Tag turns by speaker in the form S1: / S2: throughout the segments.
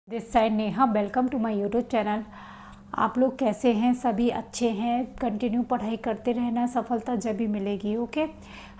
S1: This side Neha, welcome to my YouTube channel. आप लोग कैसे हैं? सभी अच्छे हैं? कंटिन्यू पढ़ाई करते रहना, सफलता जब भी मिलेगी। ओके,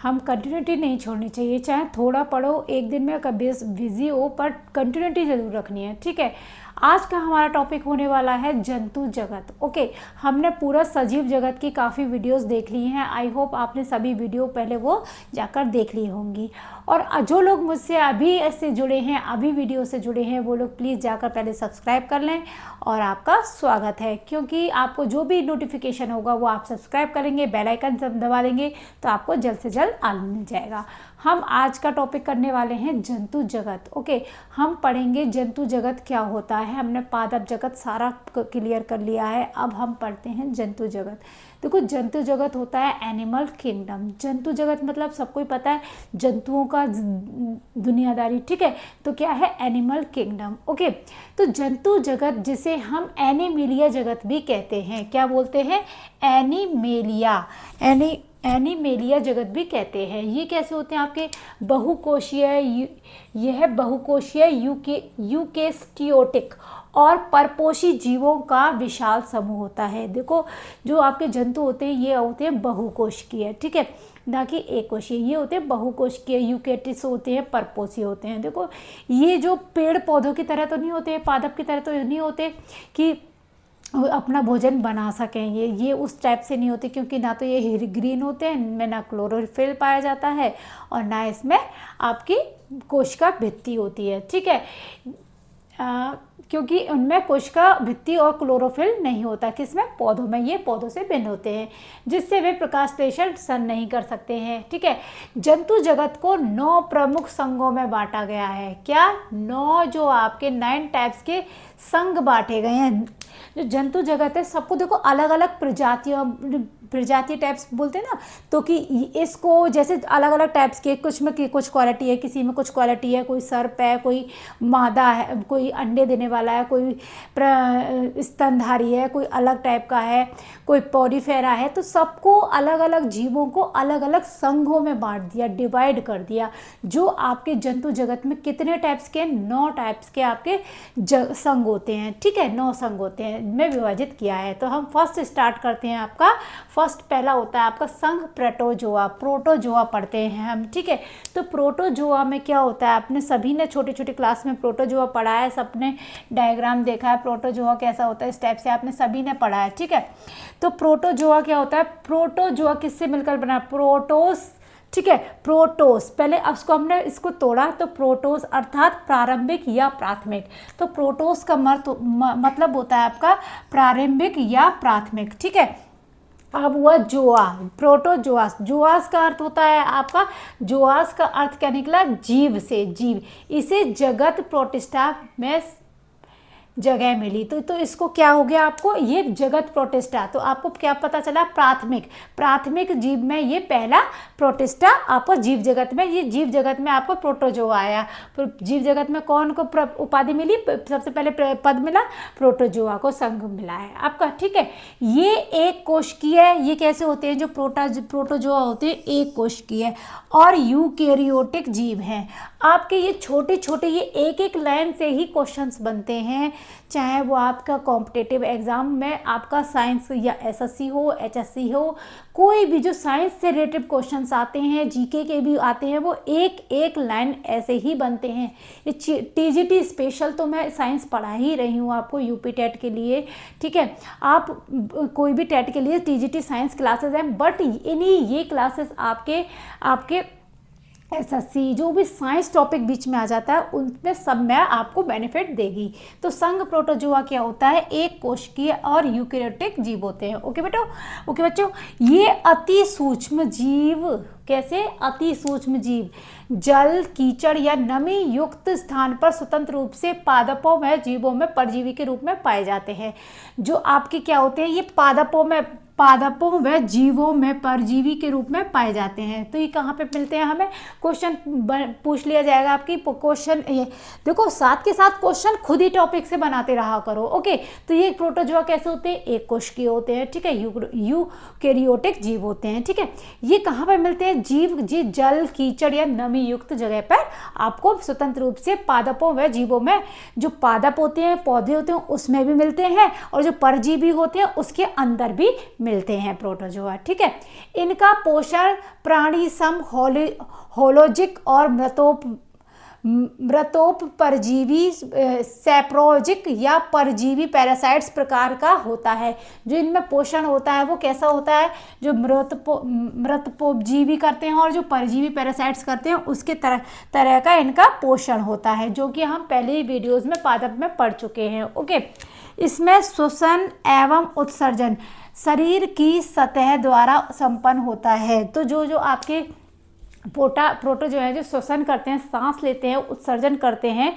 S1: हम कंटिन्यूटी नहीं छोड़नी चाहिए, चाहे थोड़ा पढ़ो, एक दिन में कभी बिजी हो, पर कंटिन्यूटी ज़रूर रखनी है। ठीक है, आज का हमारा टॉपिक होने वाला है जंतु जगत। ओके, हमने पूरा सजीव जगत की काफ़ी वीडियोस देख ली हैं। आई होप आपने सभी वीडियो पहले वो जाकर देख ली होंगी। और जो लोग मुझसे अभी ऐसे जुड़े हैं, अभी वीडियो से जुड़े हैं, वो लोग प्लीज़ जाकर पहले सब्सक्राइब कर लें। और आपका स्वागत है, क्योंकि आपको जो भी नोटिफिकेशन होगा वो आप सब्सक्राइब करेंगे, बेल आइकन दबा देंगे तो आपको जल्द से जल्द मिल जाएगा। हम आज का टॉपिक करने वाले हैं जंतु जगत। ओके, हम पढ़ेंगे जंतु जगत क्या होता है। हमने पादप जगत सारा क्लियर कर लिया है, अब हम पढ़ते हैं जंतु जगत। देखो, जंतु जगत होता है एनिमल किंगडम। जंतु जगत मतलब सबको ही पता है, जंतुओं का दुनियादारी। ठीक है, तो क्या है? Animal kingdom. ओके, तो जंतु जगत जिसे हम एनिमेलिया जगत भी कहते हैं, क्या बोलते हैं? एनिमेलिया, एनिमेलिया जगत भी कहते हैं। ये कैसे होते हैं? आपके बहुकोशीय, यह बहुकोशीय यूकेरियोटिक और परपोषी जीवों का विशाल समूह होता है। देखो, जो आपके जंतु होते हैं ये होते हैं बहुकोशिकीय, ठीक है, ना कि एक कोशीय। ये होते हैं बहुकोशिकीय, यूकेरियोटिक होते हैं, परपोषी होते हैं। देखो, ये जो पेड़ पौधों की तरह तो नहीं होते, पादप की तरह तो नहीं होते कि अपना भोजन बना सकें। ये उस टाइप से नहीं होते, क्योंकि ना तो ये ग्रीन होते हैं, इनमें ना क्लोरोफिल पाया जाता है और ना इसमें आपकी कोशिका भित्ति होती है। ठीक है, क्योंकि उनमें कोशिका भित्ति और क्लोरोफिल नहीं होता। किसमें? पौधों में। ये पौधों से भिन्न होते हैं, जिससे वे प्रकाश संश्लेषण नहीं कर सकते हैं। ठीक है, जंतु जगत को 9 प्रमुख संघों में बांटा गया है। क्या? 9 जो आपके 9 टाइप्स के संघ बांटे गए हैं। जो जंतु जगत है सबको देखो अलग अलग प्रजाति टाइप्स बोलते हैं ना, तो कि इसको जैसे अलग अलग टाइप्स के, कुछ में कुछ क्वालिटी है, किसी में कुछ क्वालिटी है, कोई सर्प है, कोई मादा है, कोई अंडे देने वाला है, कोई स्तनधारी है, कोई अलग टाइप का है, कोई पॉडीफेरा है। तो सबको अलग अलग जीवों को अलग अलग संघों में बांट दिया, डिवाइड कर दिया। जो आपके जंतु जगत में कितने टाइप्स के? 9 टाइप्स के आपके संघ होते हैं। ठीक है, 9 संघ होते हैं, में विभाजित किया है। तो हम फर्स्ट स्टार्ट करते हैं। आपका फर्स्ट पहला होता है आपका संघ प्रोटोजोआ। प्रोटोजोआ पढ़ते हैं हम। ठीक है, तो प्रोटोजोआ में क्या होता है? आपने सभी ने छोटी छोटी क्लास में प्रोटोजोआ पढ़ा है, सबने डायग्राम देखा है प्रोटोजोआ कैसा होता है, इस टाइप से आपने सभी ने पढ़ा है। ठीक है, तो प्रोटोजोआ क्या होता है? प्रोटोजोआ किससे मिलकर बना? प्रोटोस। ठीक है, प्रोटोस। पहले उसको हमने इसको तोड़ा, तो प्रोटोस अर्थात प्रारंभिक या प्राथमिक। तो प्रोटोस का मतलब होता है आपका प्रारंभिक या प्राथमिक। ठीक है, अब हुआ जोआ, प्रोटोजोआस। जोआस का अर्थ होता है आपका, जोआस का अर्थ क्या निकला? जीव से, जीव। इसे जगत प्रोटिस्टा में जगह मिली, तो इसको क्या हो गया आपको? ये जगत प्रोटिस्टा। तो आपको क्या पता चला? प्राथमिक जीव में ये पहला प्रोटिस्टा आपको जीव जगत में, ये जीव जगत में आपको प्रोटोजोआ आया। जीव जगत में कौन को उपाधि मिली? सबसे पहले पद मिला, प्रोटोजोआ को संघ मिला है आपका। ठीक है, ये एक कोशिकीय है। ये कैसे होते हैं? जो प्रोटोजोआ होते हैं एक कोशिकीय और यूकेरियोटिक जीव हैं आपके। ये छोटे छोटे, ये एक एक लाइन से ही क्वेश्चंस बनते हैं, चाहे वो आपका कॉम्पिटिटिव एग्जाम में आपका साइंस या एसएससी हो, एचएससी हो, कोई भी जो साइंस से रिलेटेड क्वेश्चंस आते हैं, जीके के भी आते हैं, वो एक एक लाइन ऐसे ही बनते हैं। ये टीजीटी स्पेशल तो मैं साइंस पढ़ा ही रही हूँ आपको यूपी टेट के लिए। ठीक है, आप कोई भी टेट के लिए टीजीटी साइंस क्लासेस हैं, बट इन्हीं ये क्लासेस आपके एसएससी जो भी साइंस टॉपिक बीच में आ जाता है, उनमें सब में आपको बेनिफिट देगी। तो संघ प्रोटोजोआ क्या होता है? एक कोशिकीय और यूकेरियोटिक जीव होते हैं। ओके बेटो, ओके बच्चों, ये अति सूक्ष्म जीव, कैसे? अति सूक्ष्म जीव जल, कीचड़ या नमी युक्त स्थान पर स्वतंत्र रूप से पादपों में, जीवों में परजीवी के रूप में पाए जाते हैं। जो आपके क्या होते हैं? ये पादपों में पादपों व जीवों में परजीवी के रूप में पाए जाते हैं। तो ये कहाँ पे मिलते हैं, हमें क्वेश्चन पूछ लिया जाएगा आपकी क्वेश्चन। ये देखो साथ के साथ क्वेश्चन खुद ही टॉपिक से बनाते रहा करो। ओके, तो ये प्रोटोजोआ कैसे होते हैं, एक कोशिकीय होते हैं, ठीक है, यूकेरियोटिक जीव होते हैं, ठीक है। ये कहाँ पर मिलते हैं, जीव जल, कीचड़ या नमी युक्त जगह पर आपको स्वतंत्र रूप से पादपों व जीवों में, जो पादप होते हैं, पौधे होते हैं, उसमें भी मिलते हैं, और जो परजीवी होते हैं उसके अंदर भी मिलते हैं प्रोटोजोआ, ठीक है। इनका पोषण प्राणी सम होलोजिक और मृतोप परजीवी सैप्रोजिक या परजीवी पैरासाइट्स प्रकार का होता है। जो इनमें पोषण होता है वो कैसा होता है, जो मृतपोपजीवी करते हैं और जो परजीवी पैरासाइट्स करते हैं उसके तरह का इनका पोषण होता है, जो कि हम पहले ही वीडियोज़ में पादप में पढ़ चुके हैं। ओके, इसमें श्वसन एवं उत्सर्जन शरीर की सतह द्वारा संपन्न होता है। तो जो आपके प्रोटो जो है, जो श्वसन करते हैं, सांस लेते हैं, उत्सर्जन करते हैं,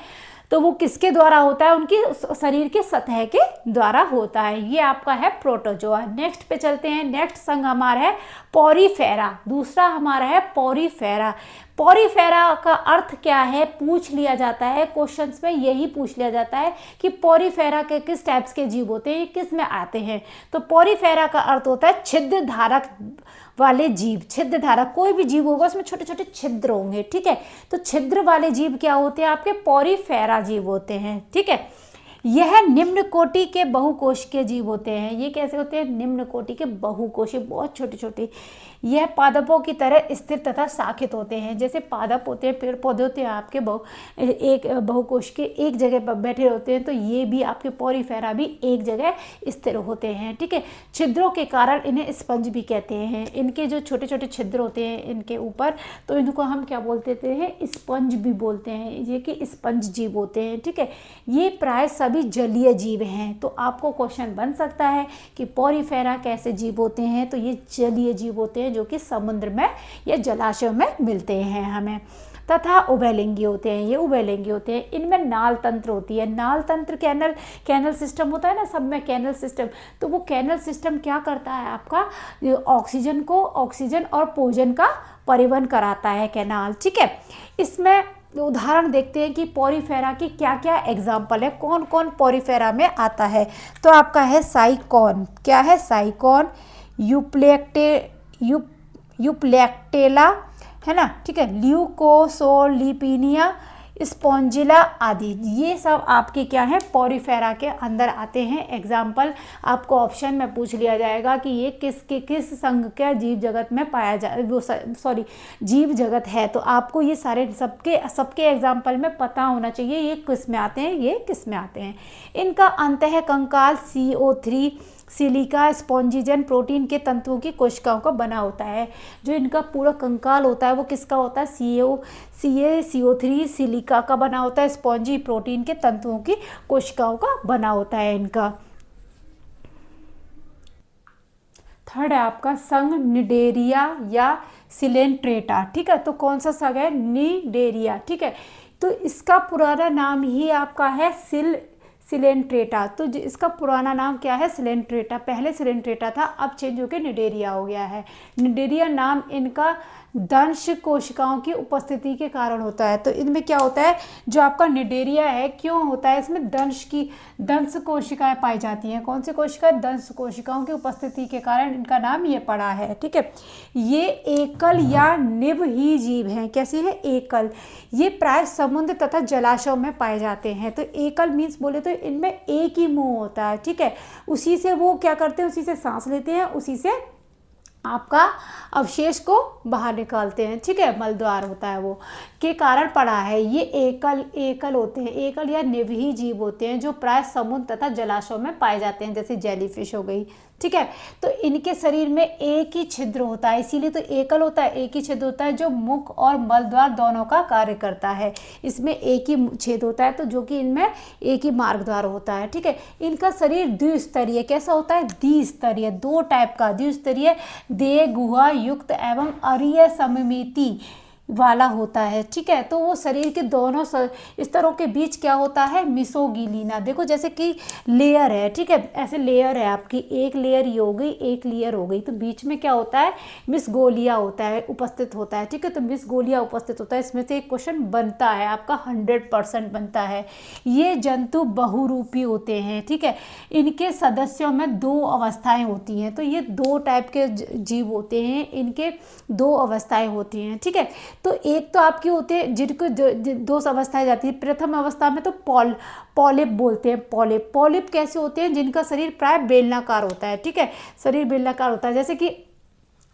S1: तो वो किसके द्वारा होता है, उनकी शरीर के सतह के द्वारा होता है। ये आपका है प्रोटोजोआ। नेक्स्ट पे चलते हैं। नेक्स्ट संघ हमारा है पॉरीफेरा। दूसरा हमारा है पॉरीफेरा। पॉरीफेरा का अर्थ क्या है पूछ लिया जाता है क्वेश्चंस में, यही पूछ लिया जाता है कि पॉरीफेरा के किस टाइप्स के जीव होते हैं, किस में आते हैं। तो पॉरीफेरा का अर्थ होता है छिद्र धारक वाले जीव। छिद्र धारक कोई भी जीव होगा उसमें छोटे छोटे छिद्र होंगे, ठीक है। तो छिद्र वाले जीव क्या होते हैं, आपके पॉरीफेरा जीव होते हैं, ठीक है। यह निम्न कोटि के बहुकोशिकीय जीव होते हैं। ये कैसे होते हैं, निम्न कोटि के बहुकोशीय, बहुत छोटे छोटे। यह पादपों की तरह स्थिर तथा शाखित होते हैं। जैसे पादप होते हैं, पेड़ पौधे होते हैं आपके बहुकोशिकीय एक जगह पर बैठे होते हैं, तो ये भी आपके पॉरीफेरा भी एक जगह स्थिर होते हैं, ठीक है। छिद्रों के कारण इन्हें स्पंज भी कहते हैं। इनके जो छोटे छोटे छिद्र होते हैं इनके ऊपर, तो इनको हम क्या बोलते हैं, स्पंज भी बोलते हैं। ये कि स्पंज जीव होते हैं, ठीक है। ये प्राय सभी जलीय जीव हैं। तो आपको क्वेश्चन बन सकता है कि पॉरीफेरा कैसे जीव होते हैं, तो ये जलीय जीव होते हैं जो कि समुद्र में या जलाशय में मिलते हैं हमें। तथा उभयलिंगी होते हैं। ये उभयलिंगी होते हैं। इनमें नाल तंत्र होती है। नाल तंत्र कैनल सिस्टम होता है ना, सब में कैनल सिस्टम। तो वो कैनल सिस्टम क्या करता है, आपका ऑक्सीजन और भोजन का परिवहन कराता है कैनाल, ठीक है। इसमें उदाहरण देखते हैं कि पॉरीफेरा की क्या क्या एग्जाम्पल है, कौन कौन पॉरीफेरा में आता है। तो आपका है साइकॉन। क्या है, साइकॉन, यूप्लेक्टेला है ना, ठीक है, ल्यूकोसोलिपिनिया, स्पॉन्जिला आदि, ये सब आपके क्या है, पॉरीफेरा के अंदर आते हैं। एग्जाम्पल आपको ऑप्शन में पूछ लिया जाएगा कि ये किस संघ का जीव जगत में पाया जीव जगत है। तो आपको ये सारे सबके एग्जाम्पल में पता होना चाहिए ये किस में आते हैं, ये किस में आते हैं। इनका अंतः कंकाल CO3 सिलिका स्पॉन्जिजन प्रोटीन के तंतुओं की कोशिकाओं का बना होता है। जो इनका पूरा कंकाल होता है वो किसका होता है, CO3 सिलिका का बना होता है, स्पॉन्जी प्रोटीन के तंतुओं की कोशिकाओं का बना होता है इनका। थर्ड है आपका संघ निडेरिया या सिलेंट्रेटा, ठीक है। तो कौन सा संघ है, निडेरिया, ठीक है। तो इसका पुराना नाम ही आपका है सिलेंट्रेटा। तो इसका पुराना नाम क्या है, सिलेंट्रेटा। पहले सिलेंट्रेटा था, अब चेंज होकर निडेरिया हो गया है। निडेरिया नाम इनका दंश कोशिकाओं की उपस्थिति के कारण होता है। तो इनमें क्या होता है, जो आपका निडेरिया है, क्यों होता है, इसमें दंश कोशिकाएं पाई जाती हैं। कौन सी कोशिकाएं, दंश कोशिकाओं की उपस्थिति के कारण इनका नाम ये पड़ा है, ठीक है। ये एकल या निवही जीव हैं। कैसे है, एकल। ये प्राय समुद्र तथा जलाशयों में पाए जाते हैं। तो एकल मीन्स बोले तो इनमें एक ही मुंह होता है, ठीक है। उसी से वो क्या करते हैं, उसी से सांस लेते हैं, उसी से आपका अवशेष को बाहर निकालते हैं, ठीक है। मलद्वार होता है वो के कारण पड़ा है। ये एकल होते हैं, एकल या निवही जीव होते हैं जो प्राय समुद्र तथा जलाशयों में पाए जाते हैं, जैसे जेलीफिश हो गई, ठीक है। तो इनके शरीर में एक ही छिद्र होता है, इसीलिए तो एकल होता है, एक ही छिद्र होता है जो मुख और मलद्वार दोनों का कार्य करता है। इसमें एक ही छेद होता है, तो जो कि इनमें एक ही मार्गद्वार होता है, ठीक है। इनका शरीर द्विस्तरीय कैसा होता है, द्विस्तरीय, दो टाइप का, द्विस्तरीय देह गुहा युक्त एवं अरीय सममिति वाला होता है, ठीक है। तो वो शरीर के दोनों स्तरों के बीच क्या होता है, मिसोगिलिना। देखो जैसे कि लेयर है, ठीक है, ऐसे लेयर है आपकी, एक लेयर ये हो गई, एक लेयर हो गई, तो बीच में क्या होता है, मिसगोलिया होता है, उपस्थित होता है, ठीक है। तो मिसगोलिया उपस्थित होता है, इसमें से एक क्वेश्चन बनता है आपका, 100% बनता है। ये जंतु बहुरूपी होते हैं, ठीक है। इनके सदस्यों में 2 अवस्थाएं होती हैं। तो ये 2 टाइप के जीव होते हैं, इनके 2 अवस्थाएं होती हैं, ठीक है। तो एक तो आपकी होते हैं जिनको 2 अवस्थाएं जाती है। प्रथम अवस्था में तो पॉलिप बोलते हैं। पॉलिप कैसे होते हैं, जिनका शरीर प्राय बेलनाकार होता है, ठीक है, शरीर बेलनाकार होता है। जैसे कि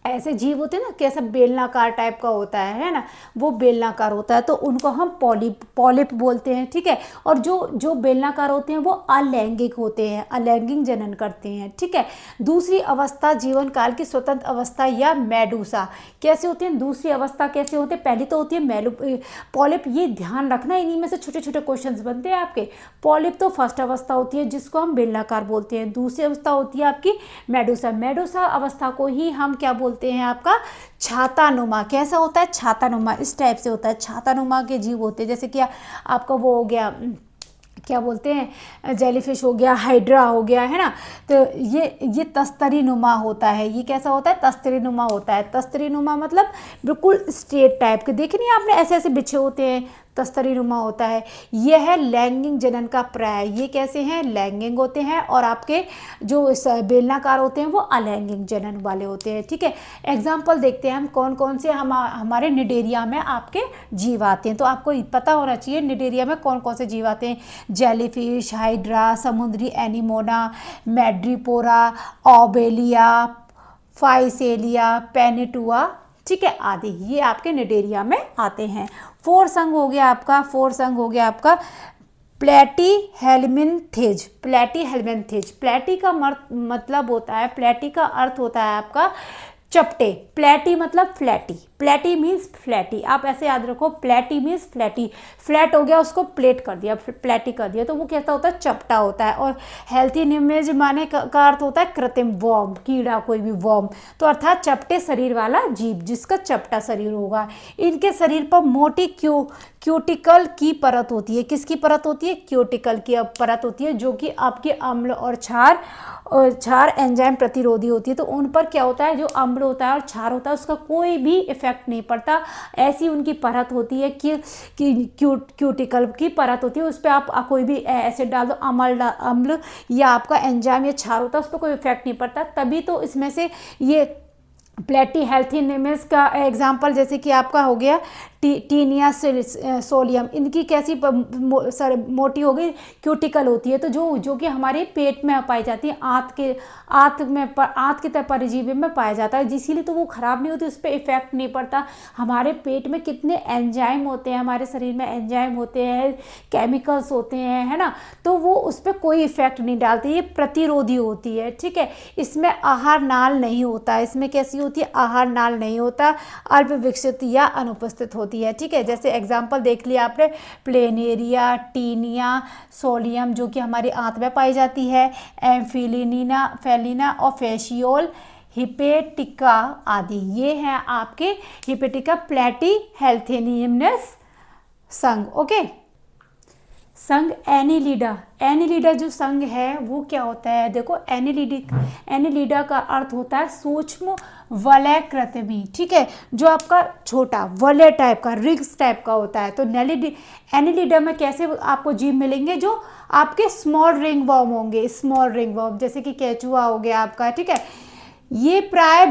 S1: ऐसे जीव होते हैं ना, कैसा बेलनाकार टाइप का होता है ना, वो बेलनाकार होता है, तो उनको हम पॉलिप बोलते हैं, ठीक है। और जो बेलनाकार होते हैं वो अलैंगिक होते हैं, अलैंगिक जनन करते हैं, ठीक है। दूसरी अवस्था जीवन काल की स्वतंत्र अवस्था या मेडूसा कैसे होते हैं, दूसरी अवस्था कैसे होते हैं, पहली तो होती है पॉलिप। ये ध्यान रखना, इन्हीं में से छोटे छोटे क्वेश्चंस बनते हैं आपके। पॉलिप तो फर्स्ट अवस्था होती है जिसको हम बेलनाकार बोलते हैं। दूसरी अवस्था होती है आपकी मेडूसा अवस्था को ही हम क्या बोलते हैं, आपका छातानुमा। कैसा होता है, छातानुमा, इस टाइप से होता है, छातानुमा के जीव होते हैं। जैसे कि आपका वो हो गया, क्या बोलते हैं, जेलीफिश हो गया, हाइड्रा हो गया, है ना। तो ये तस्तरी नुमा होता है। ये कैसा होता है, तस्तरी नुमा होता है। तस्तरी नुमा मतलब बिल्कुल स्ट्रेट टाइप के, देखे नहीं आपने, ऐसे ऐसे बिछे होते हैं, तस्तरी नुमा होता है। यह है लैंगिक जनन का प्राय। ये कैसे हैं, लैंगिक होते हैं, और आपके जो बेलनाकार होते हैं वो अलैंगिक जनन वाले होते हैं, ठीक है। एग्जाम्पल देखते हैं हम कौन कौन से हमारे निडेरिया में आपके जीव आते हैं। तो आपको पता होना चाहिए निडेरिया में कौन कौन से जीव आते हैं। जेलीफिश, हाइड्रा, समुद्री एनीमोना, मैड्रीपोरा, ऑबेलिया, फाइसेलिया, पेनिटुआ, ठीक है, आदि ये आपके निडेरिया में आते हैं। फोर्थ अंग हो गया आपका प्लेटी हेलमिनथेज। प्लेटी का मतलब होता है, प्लेटी का अर्थ होता है आपका चपटे। प्लेटी मतलब फ्लैटी, प्लेटी मीन्स फ्लैटी। आप ऐसे याद रखो, प्लेटी मीन्स फ्लैटी, फ्लैट हो गया उसको प्लेट कर दिया, प्लेटी कर दिया, तो वो कैसा होता है, चपटा होता है। और हेल्थी निमेज माने का अर्थ होता है कृत्रिम, वॉर्म, कीड़ा, कोई भी वॉर्म, तो अर्थात चपटे शरीर वाला जीव जिसका चपटा शरीर होगा। इनके शरीर पर मोटी क्यूटिकल की परत होती है। किसकी परत होती है, क्यूटिकल की परत होती है, जो कि आपके अम्ल और क्षार एंजाइम प्रतिरोधी होती है। तो उन पर क्या होता है, जो अम्ल होता है और क्षार होता है उसका कोई भी इफेक्ट नहीं पड़ता। ऐसी उनकी परत होती है कि क्यूटिकल की परत होती है, उस पर आप कोई भी एसिड डाल दो, अम्ल या आपका एंजाइम या क्षार होता है, उस पर कोई इफेक्ट नहीं पड़ता। तभी तो इसमें से ये प्लेटी हेल्थी निमेस का एग्जाम्पल, जैसे कि आपका हो गया टीनिया सोलियम, इनकी कैसी मोटी हो गई, क्यूटिकल होती है। तो जो कि हमारे पेट में पाई जाती है, आंत के परजीवी में पाया जाता है, इसीलिए तो वो खराब नहीं होती, उस पर इफेक्ट नहीं पड़ता। हमारे पेट में कितने एंजाइम होते हैं, हमारे शरीर में एंजाइम होते हैं, केमिकल्स होते हैं, है ना, तो वो उस पर कोई इफेक्ट नहीं डालती, ये प्रतिरोधी होती है, ठीक है। इसमें आहार नाल नहीं होता, इसमें कैसी होती है, आहार नाल नहीं होता, अल्प विकसित या अनुपस्थित होती है, ठीक है। जैसे एग्जांपल देख लिया आपने, प्लेनेरिया, टीनिया सोलियम जो कि हमारी आंत में पाई जाती है, फेलिना और फेशियोल, हिपेटिका आदि, ये हैं आपके हिपेटिका प्लेटी हेल्थेनियमनेस संघ। ओके, संघ एनिलिडा जो संघ है वो क्या होता है, देखो एनिलिडा का अर्थ होता है सूक्ष्म वलय कृत्रिमी, ठीक है, जो आपका छोटा वलय टाइप का, रिग्स टाइप का होता है। तो एनिलिडा में कैसे आपको जीव मिलेंगे, जो आपके स्मॉल रिंग वर्म होंगे, स्मॉल रिंग वर्म, जैसे कि केचुआ हो गया आपका, ठीक है। ये प्राय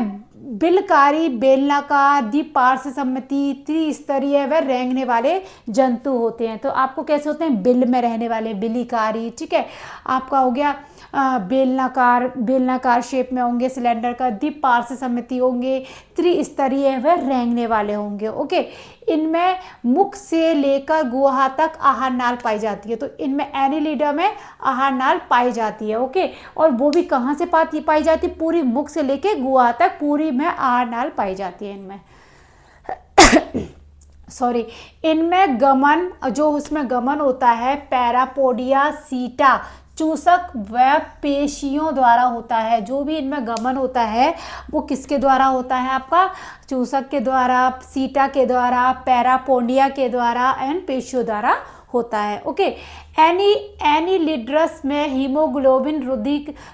S1: बिलकारी, बेलनाकार, द्विपार्श्व सम्मिति, त्रिस्तरीय व रेंगने वाले जंतु होते हैं। तो आपको कैसे होते हैं, बिल में रहने वाले, बिलिकारी, ठीक है। आपका हो गया बेलनाकार शेप में होंगे, सिलेंडर का, द्विपार्श्व सम्मिति होंगे, त्रिस्तरीय व रेंगने वाले होंगे। ओके, इनमें मुख से लेकर गुहा तक आहार नाल पाई जाती है। तो इनमें एनिलिडा में आहार नाल पाई जाती है। ओके, और वो भी कहाँ से पाई जाती है, पूरी मुख से लेकर गुहा तक पूरी में आहार नाल पाई जाती है इनमें। सॉरी, इनमें गमन, जो उसमें गमन होता है, पैरापोडिया सीटा चूसक व पेशियों द्वारा होता है। जो भी इनमें गमन होता है वो किसके द्वारा होता है? आपका चूसक के द्वारा, सीटा के द्वारा, पैरापोडिया के द्वारा एंड पेशियों द्वारा होता है। ओके, एनीलिड्रस में हीमोग्लोबिन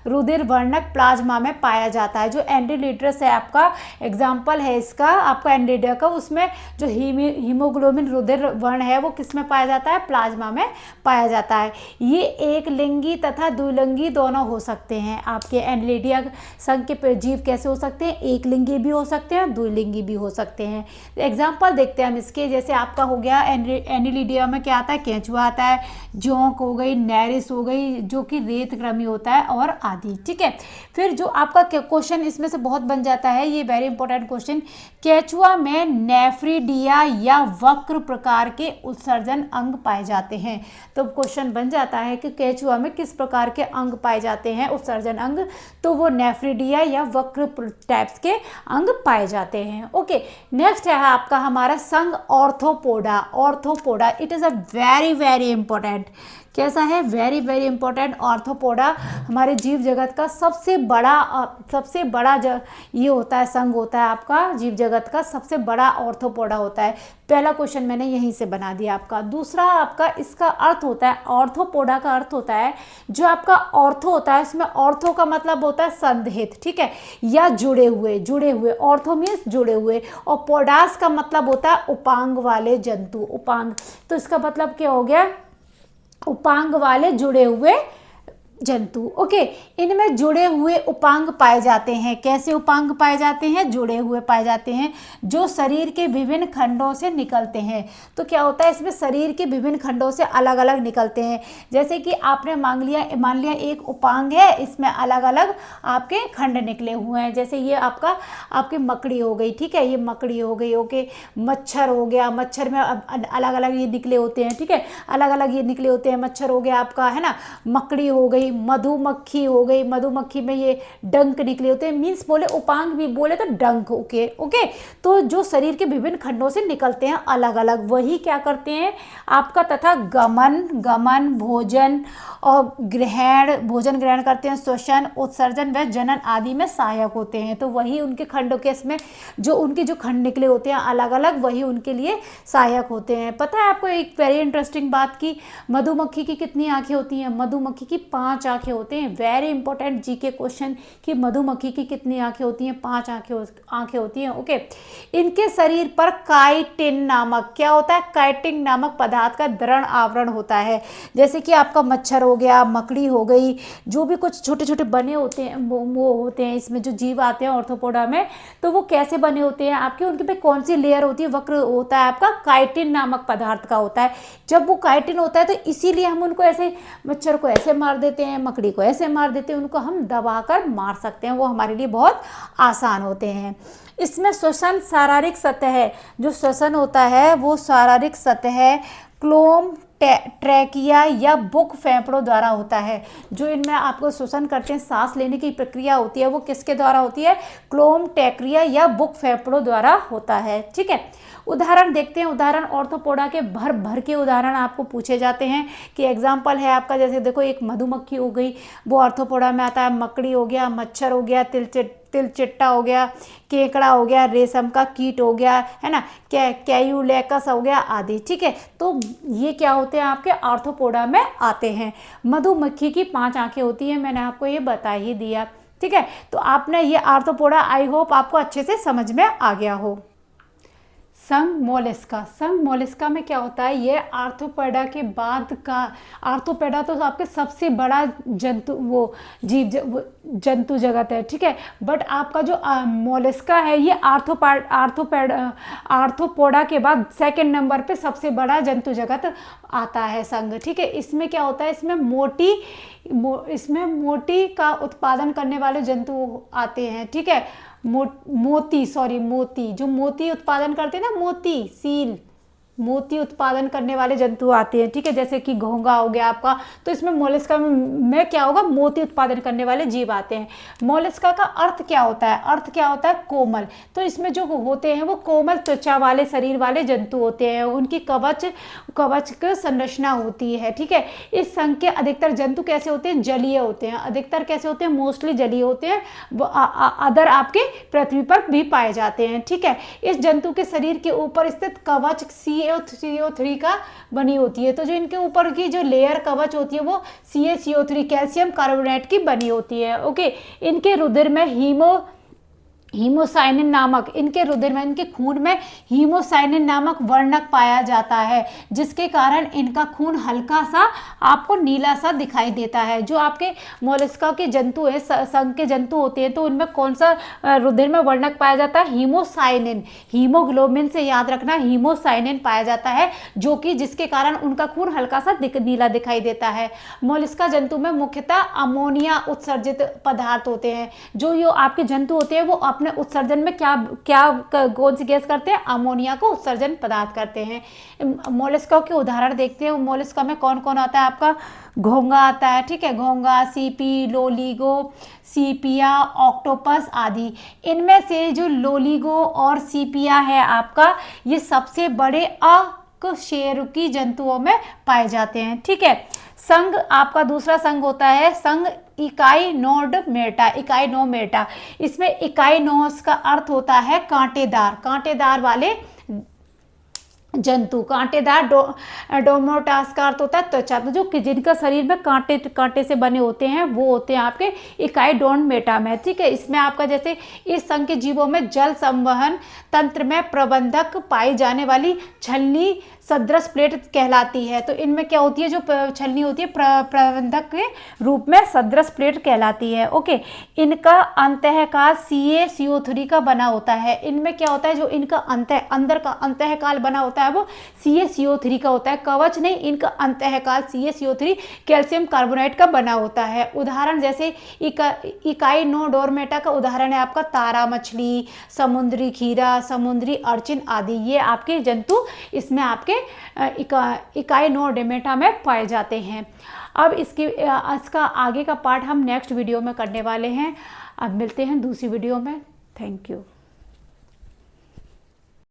S1: रुधिर वर्णक प्लाज्मा में पाया जाता है। जो एनीलिड्रस है आपका एग्जाम्पल है इसका आपका एनीलिडा का, उसमें जो हीमोग्लोबिन रुधिर वर्ण है वो किस में पाया जाता है? प्लाज्मा में पाया जाता है। ये एक लिंगी तथा द्विलिंगी दोनों हो सकते हैं। आपके एनीलिडिया संघ के जीव कैसे हो सकते हैं? एक लिंगी भी हो सकते हैं, द्विलिंगी भी हो सकते हैं। एग्जाम्पल देखते हैं हम इसके, जैसे आपका हो गया एनीलिडिया में क्या आता है? केंचुआ आता है, जोंक हो गई, नेरिस हो गई जो कि रेत कृमि होता है और आदि। ठीक है, फिर जो आपका क्वेश्चन इसमें से बहुत बन जाता है, ये वेरी इंपॉर्टेंट क्वेश्चन, केंचुआ में नेफ्रिडिया या वक्र प्रकार के उत्सर्जन अंग पाए जाते हैं। तो क्वेश्चन बन जाता है कि केंचुआ में किस प्रकार के अंग पाए जाते हैं, उत्सर्जन अंग? तो वो नेफ्रिडिया या वक्र टाइप्स के अंग पाए जाते हैं। ओके, नेक्स्ट है आपका हमारा संघ arthropoda. Arthropoda it is a very very important. कैसा है? Very very important. ऑर्थोपोडा हमारे जीव जगत का सबसे बड़ा ये होता है, संघ होता है आपका जीव जगत का सबसे बड़ा ऑर्थोपोडा होता है। पहला क्वेश्चन मैंने यहीं से बना दिया आपका। दूसरा आपका इसका अर्थ होता है, ऑर्थोपोडा का अर्थ होता है, जो आपका ऑर्थो होता है उसमें ऑर्थो का मतलब होता है संधित, ठीक है, या जुड़े हुए। ऑर्थो मीन्स जुड़े हुए, और पोडास का मतलब होता है उपांग वाले जंतु, उपांग। तो इसका मतलब क्या हो गया? उपांग वाले जुड़े हुए जंतु। ओके, इनमें जुड़े हुए उपांग पाए जाते हैं। कैसे उपांग पाए जाते हैं? जुड़े हुए पाए जाते हैं, जो शरीर के विभिन्न खंडों से निकलते हैं। तो क्या होता है इसमें? शरीर के विभिन्न खंडों से अलग अलग निकलते हैं। जैसे कि आपने मान लिया एक उपांग है, इसमें अलग अलग आपके खंड निकले हुए हैं। जैसे ये आपकी मकड़ी हो गई, ठीक है, ये मकड़ी हो गई। ओके, मच्छर हो गया, मच्छर में अलग अलग ये निकले होते हैं, ठीक है, अलग अलग ये निकले होते हैं। मच्छर हो गया आपका, है ना, मकड़ी हो गई, मधुमक्खी हो गई, मधुमक्खी में ये डंक निकले होते हैं, मीन्स बोले उपांग भी बोले तो डंक। ओके, तो जो शरीर के विभिन्न खंडों से निकलते हैं अलग अलग, वही क्या करते हैं आपका, तथा गमन भोजन ग्रहण करते हैं, श्वसन, उत्सर्जन व जनन आदि में सहायक होते हैं। तो वही उनके खंडों के इसमें जो खंड निकले होते हैं अलग अलग, वही उनके लिए सहायक होते हैं। पता है आपको एक वेरी इंटरेस्टिंग बात की, मधुमक्खी की कितनी आंखें होती हैं? मधुमक्खी की 5 आंखें होते हैं। वेरी इंपॉर्टेंट जीके क्वेश्चन कि मधुमक्खी की कितनी आंखें होती हैं? 5 आंखें होती हैं। ओके, इनके शरीर पर काइटिन नामक क्या होता है? काइटिन नामक पदार्थ का दृढ़ आवरण होता है। जैसे कि आपका मच्छर हो गया, मकड़ी हो गई, जो भी कुछ छोटे छोटे बने होते हैं वो होते हैं इसमें जो जीव आते हैं ऑर्थोपोडा में, तो वो कैसे बने होते हैं आपके? उनके पे कौन सी लेयर होती है? वक्र होता है आपका, काइटिन नामक पदार्थ का होता है। जब वो काइटिन होता है तो इसीलिए हम उनको ऐसे, मच्छर को ऐसे मार देते हैं, मकड़ी को ऐसे मार देते हैं, उनको हम दबाकर मार सकते हैं, वो हमारे लिए बहुत आसान होते हैं। इसमें श्वसन शारीरिक सतह, जो श्वसन होता है वो शारीरिक सतह क्लोम ट्रैकिया या बुक फेफड़ों द्वारा होता है। जो इनमें आपको श्वसन करते हैं, सांस लेने की प्रक्रिया होती है, वो किसके द्वारा होती है? क्लोम ट्रैकिया या बुक फेफड़ों द्वारा होता है। ठीक है, उदाहरण देखते हैं। उदाहरण ऑर्थोपोडा के भर के उदाहरण आपको पूछे जाते हैं कि एग्जाम्पल है आपका, जैसे देखो एक मधुमक्खी हो गई, वो ऑर्थोपोडा में आता है, मकड़ी हो गया, मच्छर हो गया, तिलचिट्टा हो गया, केकड़ा हो गया, रेशम का कीट हो गया, है ना, कैयूलेकस हो गया आदि। ठीक है, तो ये क्या होते हैं आपके ऑर्थोपोडा में आते हैं। मधुमक्खी की 5 आंखें होती हैं, मैंने आपको ये बता ही दिया। ठीक है, तो आपने ये ऑर्थोपोडा आई होप आपको अच्छे से समझ में आ गया हो। संघ मोलस्का में क्या होता है? ये आर्थोपोडा के बाद का, आर्थोपोडा तो आपके सबसे बड़ा जंतु जगत है, ठीक है, बट आपका जो मोलस्का है ये आर्थोपोडा के बाद सेकंड नंबर पे सबसे बड़ा जंतु जगत आता है संघ। ठीक है, इसमें क्या होता है? इसमें मोती का उत्पादन करने वाले जंतु आते हैं। ठीक है, मोती जो मोती उत्पादन करते हैं ना, मोती सील, मोती उत्पादन करने वाले जंतु आते हैं, ठीक है, जैसे कि घोंघा हो गया आपका, तो इसमें मोलस्का में क्या होगा, मोती उत्पादन करने वाले जीव आते हैं। मोलस्का का अर्थ क्या होता है, अर्थ क्या होता है, कोमल। तो इसमें जो होते हैं वो कोमल त्वचा वाले शरीर वाले जंतु होते हैं, उनकी कवच की संरचना होती है, ठीक है। इस संघ के अधिकतर जंतु कैसे होते हैं, जलीय होते हैं, अधिकतर कैसे होते हैं, मोस्टली जलीय होते हैं, अदर आपके पृथ्वी पर भी पाए जाते हैं, ठीक है। इस जंतु के शरीर के ऊपर स्थित कवच CO3 का बनी होती है। तो जो इनके ऊपर की जो लेयर कवच होती है वो CaCO3 कैल्शियम कार्बोनेट की बनी होती है, ओके। इनके रुधिर में हीमोसाइनिन नामक, इनके रुधिर में, इनके खून में हीमोसाइनिन नामक वर्णक पाया जाता है, जिसके कारण इनका खून हल्का सा आपको नीला सा दिखाई देता है। जो आपके मोलस्का के जंतु है, संघ के जंतु होते हैं, तो उनमें कौन सा रुधिर में वर्णक पाया जाता है, हीमोसाइनिन। हीमोग्लोबिन से याद रखना, हीमोसाइनिन पाया जाता है, जो कि जिसके कारण उनका खून हल्का सा नीला दिखाई देता है। मोलस्का जंतु में मुख्यतः अमोनिया उत्सर्जित पदार्थ होते हैं। जो ये आपके जंतु होते हैं वो अपने उत्सर्जन में कौन सी गैस करते हैं, अमोनिया को उत्सर्जन पदार्थ करते हैं। मोलस्का के उदाहरण देखते हैं। मोलस्का में कौन कौन आता है, आपका घोंघा आता है, ठीक है, घोंघा, सीपी, लोलिगो, सीपिया, ऑक्टोपस आदि। इनमें से जो लोलिगो और सीपिया है आपका, ये सबसे बड़े अकशेरुकी जंतुओं में पाए जाते हैं, ठीक है। संघ आपका दूसरा संघ होता है संघ इकाइनोमेटा। इसमें इकाइनोस का अर्थ होता है कांटेदार वाले जंतु। कांटेदार डोमोटास का अर्थ होता है त्वचा। तो जो जिनका शरीर में कांटे से बने होते हैं वो होते हैं आपके इकाइडोमेटा में, ठीक है। इसमें आपका जैसे इस संघ के जीवों में जल संवहन तंत्र में प्रबंधक पाई जाने वाली छलनी सदृश प्लेट कहलाती है। तो इनमें क्या होती है, जो छलनी होती है प्रबंधक के रूप में सदृश प्लेट कहलाती है, ओके। इनका अंतःकाल CaCO3 का बना होता है। इनमें क्या होता है, जो इनका अंदर का अंतःकाल बना होता है वो CaCO3 का होता है, कवच नहीं, इनका अंतःकाल CaCO3 कैल्शियम कार्बोनेट का बना होता है। उदाहरण जैसे इकाइनोडोरमेटा का उदाहरण है आपका तारा मछली, समुद्री खीरा, समुद्री अर्चिन आदि। ये आपके जंतु इसमें आपके इकाइनोडोरमेटा में पाए जाते हैं। अब इसका आगे का पार्ट हम नेक्स्ट वीडियो में करने वाले हैं। अब मिलते हैं दूसरी वीडियो में। Thank you.